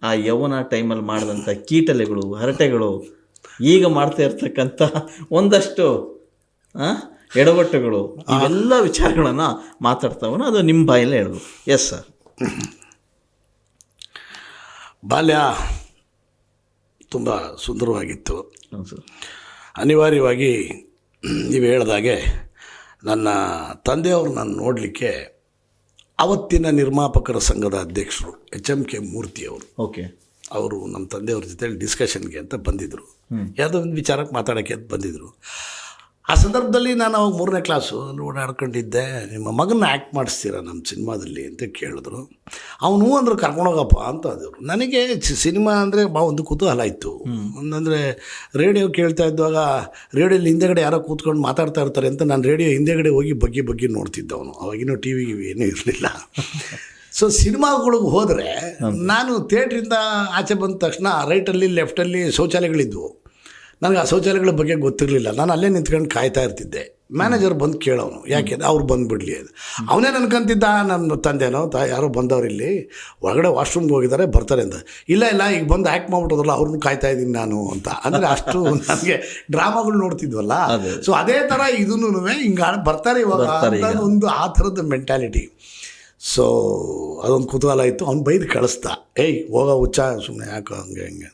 ಆ ಯೌವನ ಟೈಮಲ್ಲಿ ಮಾಡಿದಂಥ ಕೀಟಲೆಗಳು, ಹರಟೆಗಳು, ಈಗ ಮಾಡ್ತಾ ಇರ್ತಕ್ಕಂಥ ಒಂದಷ್ಟು ಎಡವಟ್ಟುಗಳು, ಇವೆಲ್ಲ ವಿಚಾರಗಳನ್ನು ಮಾತಾಡ್ತಾವನು, ಅದು ನಿಮ್ಮ ಬಾಯಲ್ಲೇ ಹೇಳೋದು. Yes sir. ಬಾಲ್ಯ ತುಂಬ ಸುಂದರವಾಗಿತ್ತು. ಸರ್, ಅನಿವಾರ್ಯವಾಗಿ ನೀವು ಹೇಳ್ದಾಗೆ ನನ್ನ ತಂದೆಯವರು ನಾನು ನೋಡಲಿಕ್ಕೆ ಅವತ್ತಿನ ನಿರ್ಮಾಪಕರ ಸಂಘದ ಅಧ್ಯಕ್ಷರು HMK ಮೂರ್ತಿಯವರು, ಓಕೆ, ಅವರು ನಮ್ಮ ತಂದೆಯವ್ರ ಜೊತೆ ಡಿಸ್ಕಷನ್ಗೆ ಅಂತ ಬಂದಿದ್ದರು. ಯಾವುದೋ ಒಂದು ವಿಚಾರಕ್ಕೆ ಮಾತಾಡೋಕ್ಕೆ ಅಂತ ಬಂದಿದ್ದರು. ಆ ಸಂದರ್ಭದಲ್ಲಿ ನಾನು ಅವಾಗ 3ನೇ ಕ್ಲಾಸು ಅಲ್ಲಿ ಓಡಾಡ್ಕೊಂಡಿದ್ದೆ. ನಿಮ್ಮ ಮಗನ್ನ ಆ್ಯಕ್ಟ್ ಮಾಡಿಸ್ತೀರಾ ನಮ್ಮ ಸಿನಿಮಾದಲ್ಲಿ ಅಂತ ಕೇಳಿದ್ರು. ಅವನು ಅಂದ್ರೆ ಕರ್ಕೊಂಡೋಗಪ್ಪ ಅಂತ ಅಂದರು. ನನಗೆ ಸಿನಿಮಾ ಅಂದರೆ ಒಂದು ಕುತೂಹಲ ಇತ್ತು. ಅಂದರೆ ರೇಡಿಯೋ ಕೇಳ್ತಾ ಇದ್ದಾಗ ರೇಡಿಯೋಲಿ ಹಿಂದೆಗಡೆ ಯಾರೋ ಕೂತ್ಕೊಂಡು ಮಾತಾಡ್ತಾ ಇರ್ತಾರೆ ಅಂತ ನಾನು ರೇಡಿಯೋ ಹಿಂದೆಗಡೆ ಹೋಗಿ ಬಗ್ಗೆ ನೋಡ್ತಿದ್ದವನು. ಅವಾಗಿನೂ ಟಿ ವಿ ಏನೂ ಇರಲಿಲ್ಲ. ಸೊ ಸಿನಿಮಾಗಳಿಗೆ ಹೋದರೆ ನಾನು ಥಿಯೇಟ್ರಿಂದ ಆಚೆ ಬಂದ ತಕ್ಷಣ ರೈಟಲ್ಲಿ ಲೆಫ್ಟಲ್ಲಿ ಶೌಚಾಲಯಗಳಿದ್ವು. ನನಗೆ ಆ ಶೌಚಾಲಯಗಳ ಬಗ್ಗೆ ಗೊತ್ತಿರಲಿಲ್ಲ. ನಾನು ಅಲ್ಲೇ ನಿಂತ್ಕೊಂಡು ಕಾಯ್ತಾ ಇರ್ತಿದ್ದೆ. ಮ್ಯಾನೇಜರ್ ಬಂದು ಕೇಳೋನು, ಯಾಕೆ ಅವ್ರು ಬಂದುಬಿಡಲಿ ಅದು. ಅವನೇ ನನ್ಕಂತಿದ್ದ ನನ್ನ ತಂದೆನೋ ಯಾರೋ ಬಂದವ್ರು ಇಲ್ಲಿ ಹೊರಗಡೆ ವಾಶ್ರೂಮ್ಗೆ ಹೋಗಿದ್ದಾರೆ ಬರ್ತಾರೆ ಅಂತ. ಇಲ್ಲ ಈಗ ಬಂದು ಆ್ಯಕ್ಟ್ ಮಾಡ್ಬಿಟ್ಟೋದ್ರಲ್ಲ ಅವ್ರನ್ನ ಕಾಯ್ತಾ ಇದ್ದೀನಿ ನಾನು ಅಂತ. ಅಂದರೆ ಅಷ್ಟು ನನಗೆ ಡ್ರಾಮಾಗಳು ನೋಡ್ತಿದ್ವಲ್ಲ. ಸೊ ಅದೇ ಥರ ಇದನ್ನು ಹಿಂಗೆ ಬರ್ತಾರೆ ಇವಾಗ ಒಂದು ಆ ಥರದ ಮೆಂಟ್ಯಾಲಿಟಿ. ಸೊ ಅದೊಂದು ಕುತೂಹಲ ಇತ್ತು. ಅವ್ನು ಬೈದು ಕಳಿಸ್ತಾ, ಹೋಗೋ ಹುಚ್ಚ ಸುಮ್ಮನೆ ಯಾಕೋ ಹಂಗೆ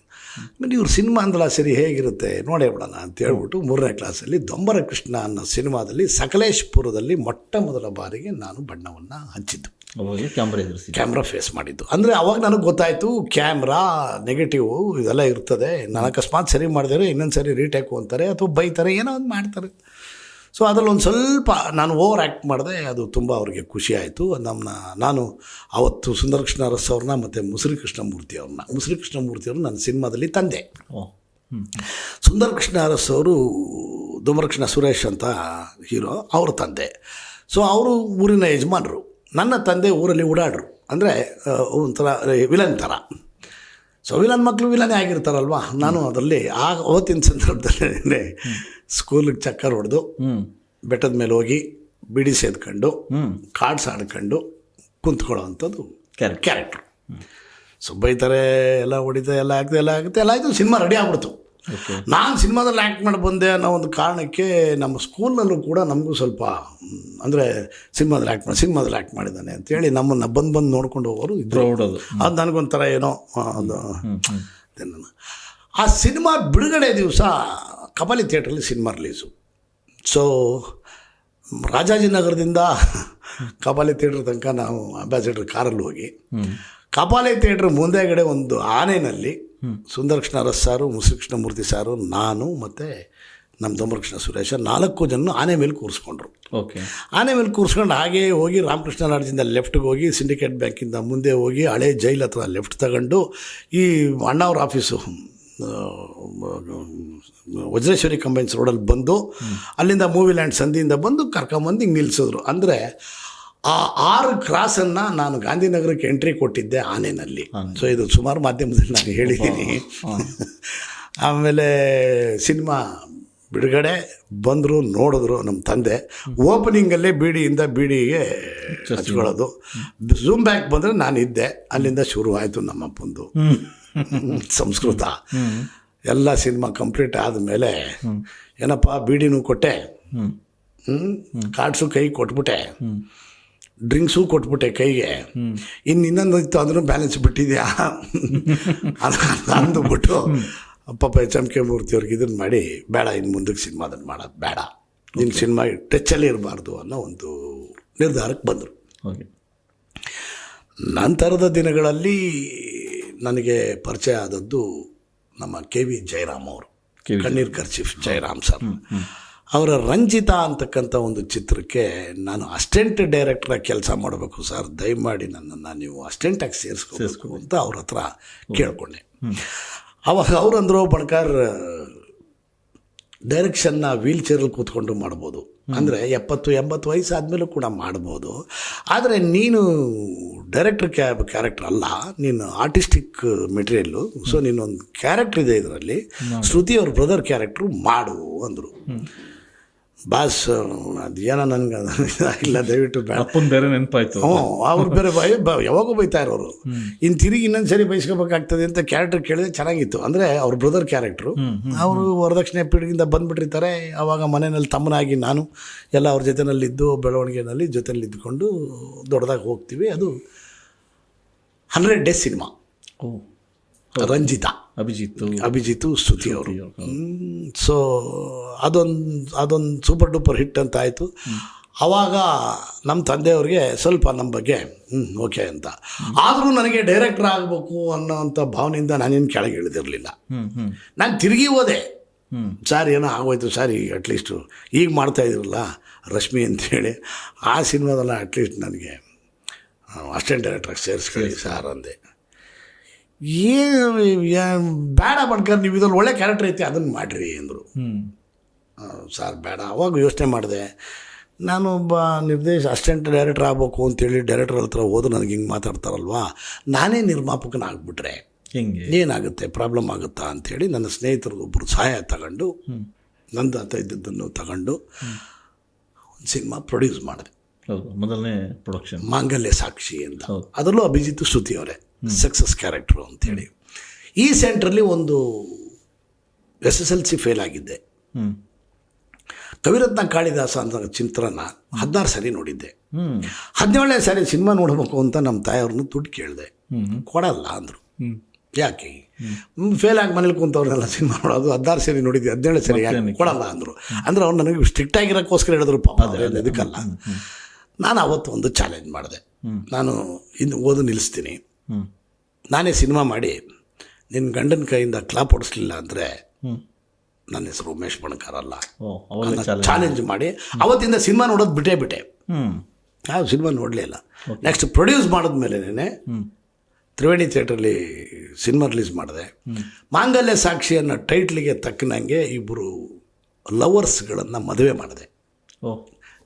ಇವ್ರು ಸಿನಿಮಾ ಅಂದಲ್ಲ, ಸರಿ ಹೇಗಿರುತ್ತೆ ನೋಡೇ ಬಿಡೋಣ ಅಂತ ಹೇಳ್ಬಿಟ್ಟು 3ನೇ ಕ್ಲಾಸಲ್ಲಿ ದೊಂಬರ ಕೃಷ್ಣ ಅನ್ನೋ ಸಿನಿಮಾದಲ್ಲಿ ಸಕಲೇಶ್ಪುರದಲ್ಲಿ ಮೊಟ್ಟ ಮೊದಲ ಬಾರಿಗೆ ನಾನು ಬಣ್ಣವನ್ನು ಹಚ್ಚಿದ್ದು, ಕ್ಯಾಮ್ರಾ ಫೇಸ್ ಮಾಡಿದ್ದು. ಅಂದರೆ ಅವಾಗ ನನಗೆ ಗೊತ್ತಾಯಿತು ಕ್ಯಾಮ್ರಾ ನೆಗೆಟಿವ್ ಇದೆಲ್ಲ ಇರ್ತದೆ. ನಾನು ಅಕಸ್ಮಾತ್ ಸರಿ ಮಾಡಿದರೆ ಇನ್ನೊಂದು ಸರಿ ರೀಟೇಕು ಅಂತಾರೆ ಅಥವಾ ಬೈತಾರೆ, ಏನೋ ಒಂದು ಮಾಡ್ತಾರೆ. ಸೊ ಅದರಲ್ಲಿ ಒಂದು ಸ್ವಲ್ಪ ನಾನು ಓವರ್ ಆ್ಯಕ್ಟ್ ಮಾಡಿದೆ. ಅದು ತುಂಬ ಅವ್ರಿಗೆ ಖುಷಿ ಆಯಿತು. ನಾನು ಅವತ್ತು ಸುಂದರಕೃಷ್ಣ ಅರಸ್ ಅವ್ರನ್ನ ಮತ್ತು ಮುಸುರಿ ಕೃಷ್ಣಮೂರ್ತಿಯವ್ರನ್ನ ನನ್ನ ಸಿನಿಮಾದಲ್ಲಿ ತಂದೆ. ಸುಂದರಕೃಷ್ಣ ಅರಸ್ ಅವರು ಧೂಮ್ರಕೃಷ್ಣ ಸುರೇಶ್ ಅಂತ ಹೀರೋ, ಅವ್ರ ತಂದೆ. ಸೊ ಅವರು ಊರಿನ ಯಜಮಾನರು. ನನ್ನ ತಂದೆ ಊರಲ್ಲಿ ಓಡಾಡ್ರು, ಅಂದರೆ ಒಂಥರ ವಿಲನ್ ಥರ. ಸೊ ವಿಲನ್ ಮಕ್ಕಳು ವಿಲನೇ ಆಗಿರ್ತಾರಲ್ವ. ನಾನು ಅದರಲ್ಲಿ ಅವತ್ತಿನ ಸಂದರ್ಭದಲ್ಲಿ ಸ್ಕೂಲಿಗೆ ಚಕ್ಕರ್ ಹೊಡೆದು ಬೆಟ್ಟದ ಮೇಲೆ ಹೋಗಿ ಬಿಡಿ ಸೇದ್ಕೊಂಡು ಕಾರ್ಡ್ಸ್ ಆಡ್ಕೊಂಡು ಕುಂತ್ಕೊಳ್ಳೋ ಅಂಥದ್ದು ಕ್ಯಾರೆಕ್ಟ್ರು. ಸೊ ಬೈತಾರೆ, ಎಲ್ಲ ಹೊಡಿತಾರೆ, ಎಲ್ಲ ಆಗುತ್ತೆ, ಎಲ್ಲ ಆಯಿತು. ಸಿನಿಮಾ ರೆಡಿ ಆಗ್ಬಿಡ್ತು. ನಾನು ಸಿನಿಮಾದಲ್ಲಿ ಆ್ಯಕ್ಟ್ ಮಾಡಿ ಬಂದೆ ಅನ್ನೋ ಒಂದು ಕಾರಣಕ್ಕೆ ನಮ್ಮ ಸ್ಕೂಲ್ನಲ್ಲೂ ಕೂಡ ನಮಗೂ ಸ್ವಲ್ಪ ಅಂದರೆ ಸಿನಿಮಾದಲ್ಲಿ ಆ್ಯಕ್ಟ್ ಮಾಡಿದ್ದಾನೆ ಅಂತೇಳಿ ನಮ್ಮನ್ನು ಬಂದು ನೋಡ್ಕೊಂಡು ಹೋಗೋರು ಇದ್ರು. ಅದು ನನಗೊಂಥರ ಏನೋ ಅದು. ಆ ಸಿನಿಮಾ ಬಿಡುಗಡೆ ದಿವಸ ಕಪಾಲಿ ಥಿಯೇಟ್ರಲ್ಲಿ ಸಿನಿಮಾ ರಿಲೀಸು. ಸೊ ರಾಜಾಜಿನಗರದಿಂದ ಕಪಾಲಿ ಥಿಯೇಟ್ರ್ ತನಕ ನಾವು ಅಂಬಾಸಿಡರ್ ಕಾರಲ್ಲಿ ಹೋಗಿ ಕಪಾಲಿ ಥಿಯೇಟ್ರ್ ಮುಂದೆಗಡೆ ಒಂದು ಆನೆಯಲ್ಲಿ ಸುಂದರಕೃಷ್ಣ ಅರಸ್ ಸಾರು, ಮುಸುರಿ ಕೃಷ್ಣಮೂರ್ತಿ ಸಾರು, ನಾನು ಮತ್ತು ನಮ್ಮ ಧೂಮ್ರಕೃಷ್ಣ ಸುರೇಶ 4 ಜನ ಆನೆ ಮೇಲೆ ಕೂರಿಸ್ಕೊಂಡ್ರು. ಆನೆ ಮೇಲೆ ಕೂರಿಸ್ಕೊಂಡು ಹಾಗೇ ಹೋಗಿ ರಾಮಕೃಷ್ಣ ಲಾಡ್ಜಿಂದ ಲೆಫ್ಟ್ಗೆ ಹೋಗಿ ಸಿಂಡಿಕೇಟ್ ಬ್ಯಾಂಕಿಂದ ಮುಂದೆ ಹೋಗಿ ಹಳೆ ಜೈಲ್ ಹತ್ರ ಲೆಫ್ಟ್ ತಗೊಂಡು ಈ ಅಣ್ಣವ್ರ ಆಫೀಸು ವಜ್ರೇಶ್ವರಿ ಕಂಬೈನ್ಸ್ ರೋಡಲ್ಲಿ ಬಂದು ಅಲ್ಲಿಂದ ಮೂವಿ ಲ್ಯಾಂಡ್ ಸಂಧಿಯಿಂದ ಬಂದು ಕರ್ಕೊಂಬಂದು ಹಿಂಗೆ ನಿಲ್ಲಿಸಿದ್ರು. ಅಂದರೆ ಆ 6 ಕ್ರಾಸನ್ನು ನಾನು ಗಾಂಧಿನಗರಕ್ಕೆ ಎಂಟ್ರಿ ಕೊಟ್ಟಿದ್ದೆ ಆನೆಯಲ್ಲಿ. ಸೊ ಇದು ಸುಮಾರು ಮಾಧ್ಯಮದಲ್ಲಿ ನಾನು ಹೇಳಿದ್ದೀನಿ. ಆಮೇಲೆ ಸಿನಿಮಾ ಬಿಡುಗಡೆ ಬಂದರು, ನೋಡಿದ್ರು ನಮ್ಮ ತಂದೆ. ಓಪನಿಂಗಲ್ಲೇ ಬೀಡಿಯಿಂದ ಬೀಡಿಗೆ ಹಚ್ಕೊಳ್ಳೋದು. ಝೂಮ್ ಬ್ಯಾಕ್ ಬಂದರೆ ನಾನಿದ್ದೆ. ಅಲ್ಲಿಂದ ಶುರು ಆಯಿತು ನಮ್ಮಪ್ಪಂದು ಸಂಸ್ಕೃತ. ಎಲ್ಲ ಸಿನಿಮಾ ಕಂಪ್ಲೀಟ್ ಆದಮೇಲೆ ಏನಪ್ಪ ಬೀಡಿನೂ ಕೊಟ್ಟೆ, ಕಾರ್ಡ್ಸು ಕೈ ಕೊಟ್ಬಿಟ್ಟೆ, ಡ್ರಿಂಕ್ಸು ಕೊಟ್ಬಿಟ್ಟೆ ಕೈಗೆ, ಇನ್ನೊಂದು ಇತ್ತು ಅದನ್ನು ಬ್ಯಾಲೆನ್ಸ್ ಬಿಟ್ಟಿದ್ಯಾ ಅಂದುಬಿಟ್ಟು ಪಾಪ HMK ಮೂರ್ತಿಯವ್ರಿಗೆ ಇದನ್ನು ಮಾಡಿ, ಬೇಡ ಇನ್ನು ಮುಂದಕ್ಕೆ ಸಿನಿಮಾದನ್ನು ಮಾಡೋದು ಬೇಡ, ನಿನ್ನ ಸಿನಿಮಾ ಟಚ್ಚಲ್ಲಿ ಇರಬಾರ್ದು ಅನ್ನೋ ಒಂದು ನಿರ್ಧಾರಕ್ಕೆ ಬಂದರು. ನಂತರದ ದಿನಗಳಲ್ಲಿ ನನಗೆ ಪರಿಚಯ ಆದದ್ದು ನಮ್ಮ KV ಜಯರಾಮ್ ಅವರು, ಕಣ್ಣೀರ್ ಕರ್ಚೀಫ್ ಜಯರಾಮ್ ಸರ್. ಅವರ ರಂಜಿತಾ ಅಂತಕ್ಕಂಥ ಒಂದು ಚಿತ್ರಕ್ಕೆ ನಾನು ಅಸಿಸ್ಟೆಂಟ್ ಡೈರೆಕ್ಟ್ರಾಗಿ ಕೆಲಸ ಮಾಡಬೇಕು ಸರ್, ದಯಮಾಡಿ ನನ್ನನ್ನು ನೀವು ಅಸಿಸ್ಟೆಂಟಾಗಿ ಸೇರಿಸ್ಕೋಬೇಕು ಅಂತ ಅವ್ರ ಹತ್ರ ಕೇಳಿಕೊಂಡೆ. ಅವಾಗ ಅವರಂದ್ರು, ಬಣಕಾರ್ ಡೈರೆಕ್ಷನ್ನ ವೀಲ್ ಚೇರಲ್ಲಿ ಕೂತ್ಕೊಂಡು ಮಾಡ್ಬೋದು, ಅಂದರೆ 70-80 ವಯಸ್ಸಾದಮೇಲೂ ಕೂಡ ಮಾಡ್ಬೋದು. ಆದರೆ ನೀನು ಡೈರೆಕ್ಟ್ರ್ ಕ್ಯಾರೆಕ್ಟರ್ ಅಲ್ಲ, ನೀನು ಆರ್ಟಿಸ್ಟಿಕ್ ಮೆಟೀರಿಯಲ್ಲು. ಸೊ ನೀನೊಂದು ಕ್ಯಾರೆಕ್ಟರ್ ಇದೆ ಇದರಲ್ಲಿ, ಶ್ರುತಿ ಅವ್ರ ಬ್ರದರ್ ಕ್ಯಾರೆಕ್ಟ್ರು ಮಾಡು ಅಂದರು. ಬಾಸ್ ಅದೇನೋ ನನಗೆ ಇಲ್ಲ ದಯವಿಟ್ಟು ಬೇಡ. ಅಪ್ಪನ ಬೇರೆ ನೆನಪಾಯ್ತು. ಹ್ಞೂ ಅವ್ರು ಬೇರೆ ಯಾವಾಗೂ ಬೈತಾ ಇರೋರು. ಇನ್ನು ತಿರುಗಿ ಇನ್ನೊಂದು ಸರಿ ಬಯಸ್ಕೋಬೇಕಾಗ್ತದೆ ಅಂತ ಕ್ಯಾರೆಕ್ಟರ್ ಕೇಳಿದ್ರೆ ಚೆನ್ನಾಗಿತ್ತು. ಅಂದರೆ ಅವ್ರ ಬ್ರದರ್ ಕ್ಯಾರೆಕ್ಟ್ರು, ಅವರು ವರದಕ್ಷಿಣೆ ಪೀಳಿಗೆಯಿಂದ ಬಂದುಬಿಟ್ಟಿರ್ತಾರೆ. ಆವಾಗ ಮನೆಯಲ್ಲಿ ತಮ್ಮನಾಗಿ ನಾನು ಎಲ್ಲ ಅವ್ರ ಜೊತೆಯಲ್ಲಿದ್ದು ಬೆಳವಣಿಗೆಯಲ್ಲಿ ಜೊತೆಯಲ್ಲಿ ಇದ್ದುಕೊಂಡು ದೊಡ್ಡದಾಗಿ ಹೋಗ್ತೀವಿ. ಅದು 100 ಡೇಸ್ ಸಿನಿಮಾ. ರಂಜಿತಾ, ಅಭಿಜಿತ್ತು, ಸ್ತುತಿ ಅವರು. ಸೊ ಅದೊಂದು ಸೂಪರ್ ಡೂಪರ್ ಹಿಟ್ ಅಂತ ಆಯಿತು. ಆವಾಗ ನಮ್ಮ ತಂದೆಯವ್ರಿಗೆ ಸ್ವಲ್ಪ ನಮ್ಮ ಬಗ್ಗೆ ಓಕೆ ಅಂತ. ಆದರೂ ನನಗೆ ಡೈರೆಕ್ಟರ್ ಆಗಬೇಕು ಅನ್ನೋವಂಥ ಭಾವನೆಯಿಂದ ನಾನೇನು ಕೆಳಗೆ ಇಳಿದಿರಲಿಲ್ಲ. ನಾನು ತಿರುಗಿ ಹೋದೆ. ಸರ್ ಏನೋ ಆಗೋಯ್ತು ಸರ್, ಈಗ ಅಟ್ಲೀಸ್ಟು ಈಗ ಮಾಡ್ತಾಯಿದ್ರಲ್ಲ ರಶ್ಮಿ ಅಂತೇಳಿ, ಆ ಸಿನಿಮಾದಲ್ಲ ಅಟ್ಲೀಸ್ಟ್ ನನಗೆ ಅಸಿಸ್ಟೆಂಟ್ ಡೈರೆಕ್ಟ್ರಾಗಿ ಸೇರಿಸ್ಕೊಳ್ಳಿ ಸರ್ ಅಂದೆ. ಏನು ಬೇಡ ಬಡ್ಕರ್, ನೀವು ಇದ್ರಲ್ಲಿ ಒಳ್ಳೆ ಕ್ಯಾರೆಕ್ಟರ್ ಐತಿ ಅದನ್ನು ಮಾಡಿರಿ ಅಂದರು. ಸರ್ ಬೇಡ. ಅವಾಗ ಯೋಚನೆ ಮಾಡಿದೆ, ನಾನು ಒಬ್ಬ ಅಸಿಸ್ಟೆಂಟ್ ಡೈರೆಕ್ಟರ್ ಆಗಬೇಕು ಅಂತೇಳಿ ಡೈರೆಕ್ಟರ್ ಹತ್ರ ಹೋದ್ರು ನನಗೆ ಹಿಂಗೆ ಮಾತಾಡ್ತಾರಲ್ವಾ, ನಾನೇ ನಿರ್ಮಾಪಕನಾಗ್ಬಿಟ್ರೆ ಏನಾಗುತ್ತೆ, ಪ್ರಾಬ್ಲಮ್ ಆಗುತ್ತಾ ಅಂಥೇಳಿ ನನ್ನ ಸ್ನೇಹಿತರೊಬ್ಬರು ಸಹಾಯ ತಗೊಂಡು ನಂದು ಅಂತ ಇದ್ದದ್ದನ್ನು ತಗೊಂಡು ಒಂದು ಸಿನಿಮಾ ಪ್ರೊಡ್ಯೂಸ್ ಮಾಡಿದೆ. ಮೊದಲನೇ ಪ್ರೊಡಕ್ಷನ್ ಮಾಂಗಲ್ಯ ಸಾಕ್ಷಿ ಅಂತ. ಅದರಲ್ಲೂ ಅಭಿಜಿತ್ ಸ್ತುತಿ ಅವರೇ ಸಕ್ಸಸ್ ಕ್ಯಾರೆಕ್ಟ್ರು ಅಂಥೇಳಿ. ಈ ಸೆಂಟ್ರಲ್ಲಿ ಒಂದು SSLC ಫೇಲ್ ಆಗಿದ್ದೆ. ಕವಿರತ್ನ ಕಾಳಿದಾಸ ಅಂತ ಚಿತ್ರನ 16 ಸರಿ ನೋಡಿದ್ದೆ. 17ನೇ ಸಾರಿ ಸಿನಿಮಾ ನೋಡಬೇಕು ಅಂತ ನಮ್ಮ ತಾಯಿಯವ್ರನ್ನ ದುಡ್ಡು ಕೇಳಿದೆ, ಕೊಡಲ್ಲ ಅಂದರು. ಯಾಕೆ ಫೇಲ್ ಆಗಿ ಮನೇಲಿ ಕುಂತವ್ರನ್ನೆಲ್ಲ ಸಿನಿಮಾ ನೋಡೋದು, 16 ಸರಿ ನೋಡಿದ್ದೆ, 17ನೇ ಸರಿ ಯಾಕೆ ಕೊಡಲ್ಲ ಅಂದರು. ಅಂದರೆ ಅವ್ರು ನನಗೆ ಸ್ಟ್ರಿಕ್ಟ್ ಆಗಿರೋಕ್ಕೋಸ್ಕರ ಹೇಳಿದ್ರು, ಪಾಪ ಇದಕ್ಕಲ್ಲ. ನಾನು ಅವತ್ತು ಒಂದು ಚಾಲೆಂಜ್ ಮಾಡಿದೆ, ನಾನು ಇನ್ನು ಓದು ನಿಲ್ಲಿಸ್ತೀನಿ, ನಾನೇ ಸಿನಿಮಾ ಮಾಡಿ ನಿನ್ನ ಗಂಡನ ಕೈಯಿಂದ ಕ್ಲಾಪ್ ಹೊಡಿಸ್ಲಿಲ್ಲ ಅಂದರೆ ನನ್ನ ಹೆಸರು ಉಮೇಶ್ ಬಣಕಾರ್ ಅಲ್ಲ. ಚಾಲೆಂಜ್ ಮಾಡಿ ಅವತ್ತಿಂದ ಸಿನಿಮಾ ನೋಡೋದು ಬಿಟ್ಟೆ. ಯಾವ ಸಿನಿಮಾ ನೋಡಲೇ ಇಲ್ಲ. ನೆಕ್ಸ್ಟ್ ಪ್ರೊಡ್ಯೂಸ್ ಮಾಡಿದ್ಮೇಲೆ ತ್ರಿವೇಣಿ ಥಿಯೇಟ್ರಲ್ಲಿ ಸಿನಿಮಾ ರಿಲೀಸ್ ಮಾಡಿದೆ. ಮಾಂಗಲ್ಯ ಸಾಕ್ಷಿ ಅನ್ನೋ ಟೈಟ್ಲಿಗೆ ತಕ್ಕನಂಗೆ ಇಬ್ಬರು ಲವರ್ಸ್ಗಳನ್ನು ಮದುವೆ ಮಾಡಿದೆ.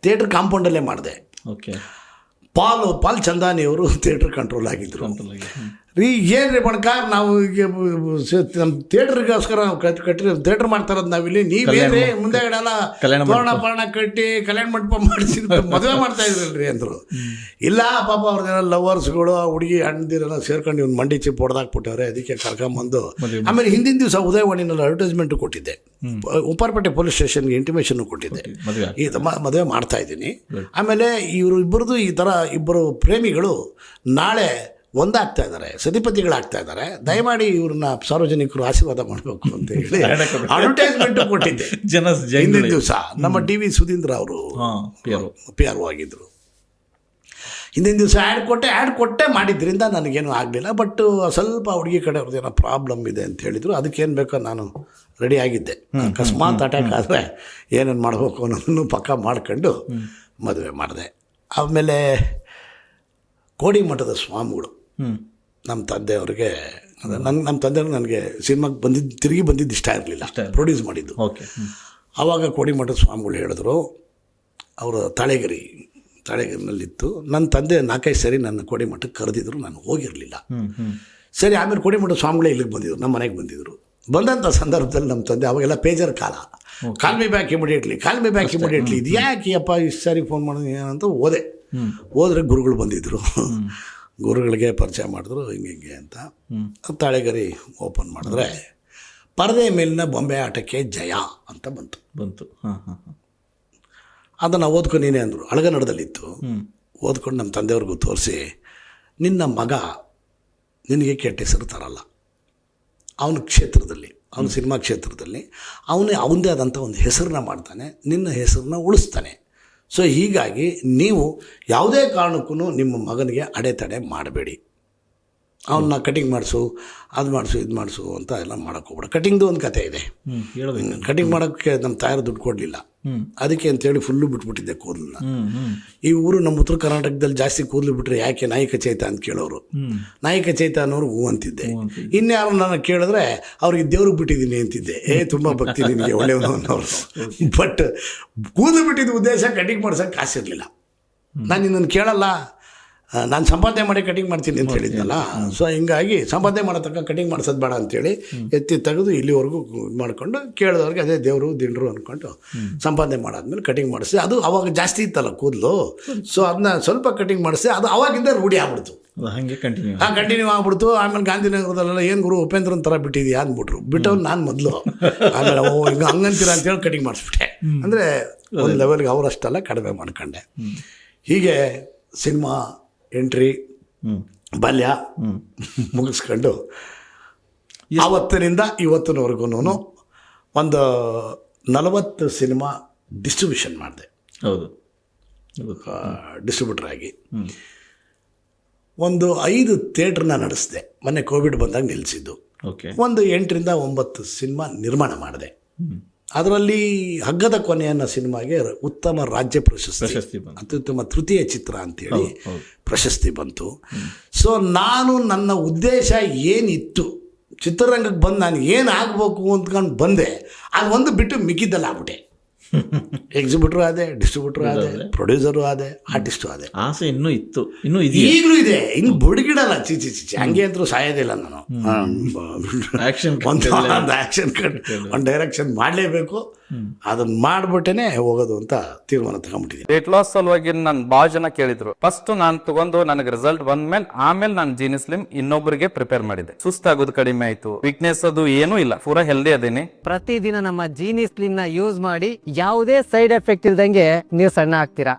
ಥಿಯೇಟ್ರ್ ಕಾಂಪೌಂಡಲ್ಲೇ ಮಾಡಿದೆ. ಪಾಲ್ ಚಂದಾನಿಯವರು ಥಿಯೇಟ್ರ್ ಕಂಟ್ರೋಲ್ ಆಗಿದ್ದರು. ರೀ ಏನು ರೀ ಬಣಕಾರ್, ನಾವು ಈಗ ನಮ್ಮ ಥಿಯೇಟ್ರಿಗೋಸ್ಕರ ಕಟ್ಟಿ ಥಿಯೇಟ್ರ್ ಮಾಡ್ತಾರದು ನಾವಿಲ್ಲಿ, ನೀವೇನೇ ಮುಂದೆಗಡೆಲ್ಲ ಪರ್ಣ ಕಟ್ಟಿ ಕಲ್ಯಾಣ ಮಂಟಪ ಮಾಡಿಸಿ ಮದುವೆ ಮಾಡ್ತಾ ಇದ್ರಲ್ರಿ ಅಂದರು. ಇಲ್ಲ ಪಾಪ ಅವ್ರದ್ದೆಲ್ಲ ಲವರ್ಸ್ಗಳು ಹುಡುಗಿ ಅಣ್ಣದಿರೆಲ್ಲ ಸೇರ್ಕೊಂಡು ಇವ್ನು ಮಂಡಿ ಚಿಪ್ ಹೊಡೆದಾಕ್ಬಿಟ್ಟವ್ರೆ, ಅದಕ್ಕೆ ಕರ್ಕೊಂಬಂದು. ಆಮೇಲೆ ಹಿಂದಿನ ದಿವಸ ಉದಯವಾಣಿನಲ್ಲಿ ಅಡ್ವರ್ಟೈಸ್ಮೆಂಟು ಕೊಟ್ಟಿದ್ದೆ, ಉಪ್ಪಾರಪೇಟೆ ಪೊಲೀಸ್ ಸ್ಟೇಷನ್ಗೆ ಇಂಟಿಮೇಷನ್ನು ಕೊಟ್ಟಿದ್ದೆ, ಈ ಮದುವೆ ಮಾಡ್ತಾ ಇದ್ದೀನಿ. ಆಮೇಲೆ ಇವರು ಇಬ್ಬರದು ಈ ಥರ ಇಬ್ಬರು ಪ್ರೇಮಿಗಳು ನಾಳೆ ಒಂದಾಗ್ತಾ ಇದ್ದಾರೆ, ಸತಿಪತಿಗಳಾಗ್ತಾ ಇದ್ದಾರೆ, ದಯಮಾಡಿ ಇವ್ರನ್ನ ಸಾರ್ವಜನಿಕರು ಆಶೀರ್ವಾದ ಮಾಡಬೇಕು ಅಂತ ಹೇಳಿ ಅಡ್ವರ್ಟೈಸ್ಮೆಂಟ್ ಕೊಟ್ಟಿದ್ದೆ. ಹಿಂದಿನ ದಿವಸ ನಮ್ಮ TV ಸುಧೀಂದ್ರ ಅವರು PR ಆಗಿದ್ದರು. ಹಿಂದಿನ ದಿವಸ ಆ್ಯಡ್ ಕೊಟ್ಟೆ ಮಾಡಿದ್ರಿಂದ ನನಗೇನು ಆಗಲಿಲ್ಲ. ಬಟ್ ಸ್ವಲ್ಪ ಹುಡುಗಿ ಕಡೆ ಅವ್ರದ್ದೇನೋ ಪ್ರಾಬ್ಲಮ್ ಇದೆ ಅಂತ ಹೇಳಿದರು. ಅದಕ್ಕೇನು ಬೇಕೋ ನಾನು ರೆಡಿ ಆಗಿದ್ದೆ. ಅಕಸ್ಮಾತ್ ಅಟ್ಯಾಕ್ ಆದರೆ ಏನೇನು ಮಾಡಬೇಕು ಅನ್ನೋದನ್ನು ಪಕ್ಕ ಮಾಡ್ಕೊಂಡು ಮದುವೆ ಮಾಡಿದೆ. ಆಮೇಲೆ ಕೋಡಿಮಠದ ಸ್ವಾಮಿಗಳು ನಮ್ಮ ತಂದೆಯವ್ರಿಗೆ, ನಮ್ಮ ತಂದೆಯವ್ರಿಗೆ ನನಗೆ ಸಿನಿಮಾಗೆ ತಿರುಗಿ ಬಂದಿದ್ದು ಇಷ್ಟ ಇರಲಿಲ್ಲ, ಪ್ರೊಡ್ಯೂಸ್ ಮಾಡಿದ್ದು. ಆವಾಗ ಕೋಡಿಮಠದ ಸ್ವಾಮಿಗಳು ಹೇಳಿದ್ರು, ಅವರು ತಾಳೆಗರಿನಲ್ಲಿತ್ತು. ನನ್ನ ತಂದೆ 4-5 ಸರಿ ನನ್ನ ಕೋಡಿಮಠಕ್ಕೆ ಕರೆದಿದ್ರು, ನಾನು ಹೋಗಿರಲಿಲ್ಲ. ಸರಿ, ಆಮೇಲೆ ಕೋಡಿಮಠದ ಸ್ವಾಮಿಗಳೇ ಇಲ್ಲಿಗೆ ಬಂದಿದ್ರು, ನಮ್ಮ ಮನೆಗೆ ಬಂದಿದ್ದರು. ಬಂದಂಥ ಸಂದರ್ಭದಲ್ಲಿ ನಮ್ಮ ತಂದೆ ಅವಾಗೆಲ್ಲ ಪೇಜರ್ ಕಾಲ್ ಮಿ ಬ್ಯಾಕ್ ಇಮಿಡಿಯೇಟ್ಲಿ ಇದು ಯಾಕೆ ಅಪ್ಪ ಇಷ್ಟು ಸಾರಿ ಫೋನ್ ಮಾಡೋದು ಏನಂತ ಹೋದರೆ ಗುರುಗಳು ಬಂದಿದ್ದರು. ಗುರುಗಳಿಗೆ ಪರಿಚಯ ಮಾಡಿದ್ರು, ಹಿಂಗೆ ಅಂತ. ತಾಳೆಗರಿ ಓಪನ್ ಮಾಡಿದ್ರೆ ಪರದೆ ಮೇಲಿನ ಬೊಂಬೆ ಆಟಕ್ಕೆ ಜಯ ಅಂತ ಬಂತು. ಅದನ್ನು ಓದ್ಕೊಂಡು ನೀನೇ ಅಂದರು. ಅಳಗನಡದಲ್ಲಿತ್ತು. ಓದ್ಕೊಂಡು ನಮ್ಮ ತಂದೆಯವ್ರಿಗೂ ತೋರಿಸಿ, ನಿನ್ನ ಮಗ ನಿನಗೆ ಕೆಟ್ಟ ಹೆಸರು ತರಲ್ಲ, ಅವನ ಕ್ಷೇತ್ರದಲ್ಲಿ, ಅವನ ಸಿನಿಮಾ ಕ್ಷೇತ್ರದಲ್ಲಿ ಅವನದೇ ಆದಂಥ ಒಂದು ಹೆಸರನ್ನ ಮಾಡ್ತಾನೆ, ನಿನ್ನ ಹೆಸರನ್ನ ಉಳಿಸ್ತಾನೆ. ಸೊ ಹೀಗಾಗಿ ನೀವು ಯಾವುದೇ ಕಾರಣಕ್ಕೂ ನಿಮ್ಮ ಮಗನಿಗೆ ಅಡೆತಡೆ ಮಾಡಬೇಡಿ. ಅವನ್ನ ಕಟಿಂಗ್ ಮಾಡಿಸು, ಅದು ಮಾಡಿಸು, ಇದು ಮಾಡಿಸು ಅಂತ ಎಲ್ಲ ಮಾಡೋಕ್ಕೆ ಹೋಗ್ಬೇಡ. ಕಟಿಂಗ್ದು ಒಂದು ಕತೆ ಇದೆ. ಕಟಿಂಗ್ ಮಾಡೋಕ್ಕೆ ನಮ್ಮ ತಾಯಾರು ದುಡ್ಡು ಕೊಡಲಿಲ್ಲ, ಅದಕ್ಕೆ ಅಂತೇಳಿ ಫುಲ್ಲು ಬಿಟ್ಬಿಟ್ಟಿದ್ದೆ ಕೂದಲನ್ನ. ಈ ಊರು ನಮ್ಮ ಉತ್ತರ ಕರ್ನಾಟಕದಲ್ಲಿ ಜಾಸ್ತಿ ಕೂದಲು ಬಿಟ್ಟರೆ ಯಾಕೆ ನಾಯಿಕ ಚೈತ ಅಂತ ಕೇಳೋರು. ನಾಯಿಕ ಚೈತ ಅನ್ನೋರು ಹೂ ಅಂತಿದ್ದೆ. ಇನ್ಯಾರು ನಾನು ಕೇಳಿದ್ರೆ ಅವ್ರಿಗೆ ದೇವ್ರಿಗೆ ಬಿಟ್ಟಿದ್ದೀನಿ ಅಂತಿದ್ದೆ. ತುಂಬ ಭಕ್ತಿ ನಿನಗೆ, ಒಳ್ಳೆಯವನು ಅನ್ನೋರು. ಬಟ್ ಕೂದಲು ಬಿಟ್ಟಿದ್ದ ಉದ್ದೇಶ ಕಟಿಂಗ್ ಮಾಡ್ಸೋಕ್ಕೆ ಕಾಸಿರಲಿಲ್ಲ. ನಾನು ನಿನ್ನನ್ನು ಕೇಳಲ್ಲ, ನಾನು ಸಂಪಾದನೆ ಮಾಡಿ ಕಟಿಂಗ್ ಮಾಡ್ತೀನಿ ಅಂತ ಹೇಳಿದ್ನಲ್ಲ, ಸೊ ಹಿಂಗಾಗಿ ಸಂಪಾದನೆ ಮಾಡೋ ತನಕ ಕಟಿಂಗ್ ಮಾಡಿಸೋದು ಬೇಡ ಅಂತೇಳಿ ಎತ್ತಿ ತೆಗೆದು ಇಲ್ಲಿವರೆಗೂ ಇದು ಮಾಡಿಕೊಂಡು ಕೇಳಿದವ್ರಿಗೆ ಅದೇ ದೇವರು ದಿಂಡ್ರು ಅಂದ್ಕೊಂಡು ಸಂಪಾದನೆ ಮಾಡಾದ್ಮೇಲೆ ಕಟಿಂಗ್ ಮಾಡಿಸಿ. ಅದು ಅವಾಗ ಜಾಸ್ತಿ ಇತ್ತಲ್ಲ ಕೂದಲು, ಸೊ ಅದನ್ನ ಸ್ವಲ್ಪ ಕಟಿಂಗ್ ಮಾಡಿಸಿ. ಅದು ಅವಾಗಿಂದ ರೂಢಿ ಆಗ್ಬಿಡ್ತು, ಹಾಗೆ ಕಂಟಿನ್ಯೂ ಕಂಟಿನ್ಯೂ ಆಗ್ಬಿಡ್ತು. ಆಮೇಲೆ ಗಾಂಧಿನಗರದಲ್ಲೆಲ್ಲ ಏನು ಗುರು ಉಪೇಂದ್ರನ್ ಥರ ಬಿಟ್ಟಿದ್ಯಾ ಅಂದ್ಬಿಟ್ರು. ಬಿಟ್ಟವ್ನು ನಾನು ಮೊದಲು, ಆಮೇಲೆ ಹಿಂಗೆ ಹಂಗಂತೀರ ಅಂತೇಳಿ ಕಟಿಂಗ್ ಮಾಡಿಸ್ಬಿಟ್ಟೆ. ಅಂದರೆ ಒಂದು ಲೆವೆಲ್ಗೆ ಅವರಷ್ಟೆಲ್ಲ ಕಡಿಮೆ ಮಾಡ್ಕೊಂಡೆ. ಹೀಗೆ ಸಿನಿಮಾ ಎಂಟ್ರಿ ಬಾಲ್ಯ ಮುಗಿಸ್ಕೊಂಡು ಆವತ್ತಿನಿಂದ ಇವತ್ತಿನವರೆಗೂ ಒಂದು 40 ಸಿನಿಮಾ ಡಿಸ್ಟ್ರಿಬ್ಯೂಷನ್ ಮಾಡಿದೆ. ಹೌದು, ಡಿಸ್ಟ್ರಿಬ್ಯೂಟರ್ ಆಗಿ ಒಂದು 5 ಥಿಯೇಟ್ರನ್ನ ನಡೆಸಿದೆ. ಮೊನ್ನೆ ಕೋವಿಡ್ ಬಂದಾಗ ನಿಲ್ಲಿಸಿದ್ದು. ಓಕೆ. ಒಂದು 8 ರಿಂದ 9 ಸಿನಿಮಾ ನಿರ್ಮಾಣ ಮಾಡಿದೆ. ಅದರಲ್ಲಿ ಹಗ್ಗದ ಕೊನೆ ಅನ್ನೋ ಸಿನಿಮಾಗೆ ಉತ್ತಮ ರಾಜ್ಯ ಪ್ರಶಸ್ತಿ ಅತ್ಯುತ್ತಮ ತೃತೀಯ ಚಿತ್ರ ಅಂತೇಳಿ ಪ್ರಶಸ್ತಿ ಬಂತು. ಸೊ ನಾನು ನನ್ನ ಉದ್ದೇಶ ಏನಿತ್ತು, ಚಿತ್ರರಂಗಕ್ಕೆ ಬಂದು ನಾನು ಏನು ಆಗಬೇಕು ಅಂದ್ಕೊಂಡು ಬಂದೆ, ಅದು ಒಂದು ಬಿಟ್ಟು ಮಿಕ್ಕಿದ್ದಲ್ಲ ಆಗ್ಬಿಟ್ಟೆ. ಎಕ್ಸಿಬಿಟ್ರು ಆದೆ, ಡಿಸ್ಟ್ರಿಬ್ಯೂಟ್ರು ಆದೆ, ಪ್ರೊಡ್ಯೂಸರು ಆದೆ, ಆರ್ಟಿಸ್ಟು ಆದೆ. ಆಸೆ ಇನ್ನೂ ಇತ್ತು, ಇನ್ನೂ ಇದೆ, ಈಗಲೂ ಇದೆ. ಇನ್ನು ಬುಡಗಿಡಲ್ಲ. ಚಿಚಿ ಹಂಗೆ ಅಂತೂ ಸಾಯೋದಿಲ್ಲ ನಾನು. ಒಂದು ಆ್ಯಕ್ಷನ್ ಕಟ್, ಒಂದು ಡೈರೆಕ್ಷನ್ ಮಾಡಲೇಬೇಕು. ಅದನ್ನ ಮಾಡ್ಬಿಟ್ಟೇನೆ ಹೋಗೋದು ಅಂತ ತೀರ್ಮಾನ ತಗೊಂಡ್ಬಿಟ್ಟಿದ್ದೀನಿ. ವೇಟ್ ಲಾಸ್ ಸಲುವಾಗಿ ನನ್ ಭಾಳ ಜನ ಕೇಳಿದ್ರು. ಫಸ್ಟ್ ನಾನು ತಗೊಂಡು ನನಗೆ ರಿಸಲ್ಟ್ ಬಂದ್ಮೇಲೆ ಆಮೇಲೆ ನಾನು ಜೀನಿ ಸ್ಲಿಮ್ ಇನ್ನೊಬ್ಬರಿಗೆ ಪ್ರಿಪೇರ್ ಮಾಡಿದೆ. ಸುಸ್ತಾಗೋದು ಕಡಿಮೆ ಆಯ್ತು, ವೀಕ್ನೆಸ್ ಅದು ಏನೂ ಇಲ್ಲ, ಪೂರಾ ಹೆಲ್ದಿ ಅದೇನಿ. ಪ್ರತಿದಿನ ನಮ್ಮ ಜೀನಿ ಸ್ಲಿಮ್ ನ ಯೂಸ್ ಮಾಡಿ ಯಾವುದೇ ಸೈಡ್ ಎಫೆಕ್ಟ್ ಇಲ್ದಂಗೆ ನೀವು ಸಣ್ಣ ಆಗ್ತೀರಾ.